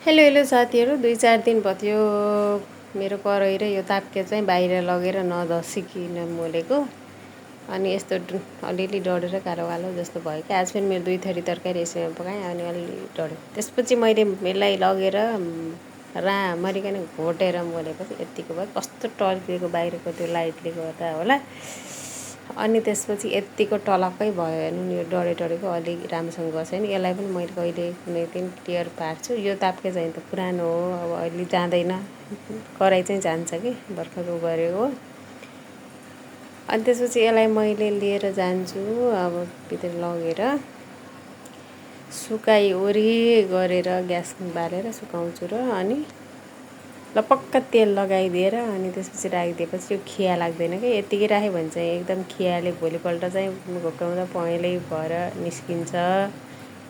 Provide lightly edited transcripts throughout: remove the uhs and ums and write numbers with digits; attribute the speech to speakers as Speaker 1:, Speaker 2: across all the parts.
Speaker 1: Hello hello साथीहरू 2-4 दिन भयो मेरो कराही र यो ताप्के चाहिँ बाहिर लगेर नधसिकन मोलेको अनि यस्तो अलिअलि डढेर कालो जस्तो भयो कि आज पनि मेरो 2 थरी तरकारी यसैमा पकाएँ अनि अलिअलि डढ्यो। त्यसपछि मैले यसलाई लगेर राम्ररीकन घोटेर मोलेपछि यतिको भयो। कस्तो टल्किएको बाहिरको त्यो लाइटले गर्दा होला। अनि त्यसपछि यतिको टलक्कै भयो हेर्नु नि, यो डढेको अलिक राम्रोसँग गएको छैन। यसलाई पनि मैले कहिले कुनै दिन क्लियर पार्छु। यो ताप्के चाहिँ त पुरानो हो, अब अहिले जाँदैन, कराही चाहिँ जान्छ कि भर्खरको गरेको हो। अनि त्यसपछि यसलाई मैले लिएर जान्छु, अब भित्र लगेर सुकाइओरी गरेर ग्यास बालेर सुकाउँछु र अनि लपक्क तेल लगाइदिएर अनि त्यसपछि राखिदिएपछि यो खिया लाग्दैन कि। यतिकै राख्यो भने चाहिँ एकदम खियाले भोलिपल्ट चाहिँ घोप्टाउँदा पहेँलै भएर निस्किन्छ,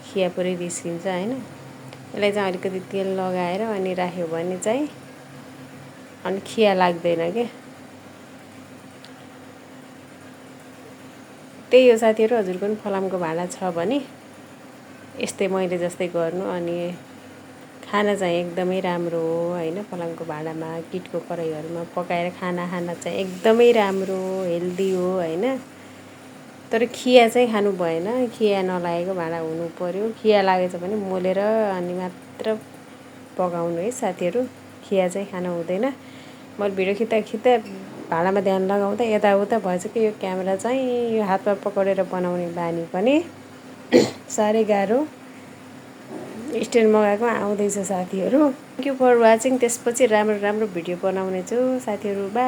Speaker 1: खिया पुरै निस्किन्छ हैन। यसलाई चाहिँ अलिकति तेल लगाएर अनि राख्यो भने चाहिँ अनि खिया लाग्दैन के। त्यही हो साथीहरू, हजुर पनि फलामको भाँडा छ भने यस्तै मैले जस्तै गर्नु। अनि खाना चाहिँ एकदमै राम्रो हो हैन। फलामको भाँडामा किटको कराहीहरूमा पकाएर खाना चाहिँ एकदमै राम्रो, हेल्दी हो हैन। तर खिया चाहिँ खानु भएन, खिया नलागेको भाँडा हुनु पर्यो। खिया लागेछ भने मोलेर अनि मात्र पकाउनु है साथीहरू, खिया चाहिँ खानु हुँदैन। मैले भिडियो खिच्दा भाँडामा ध्यान लगाउँदा यताउता भएछ कि यो क्यामेरा चाहिँ यो हातमा पक्रेर बनाउने बानी पनि साह्रै गाह्रो। स्ट्यान्ड मगाएको आउँदैछ साथीहरू। Thank you for watching. त्यसपछि राम्रो भिडियो बनाउने छु साथीहरू। बाइ।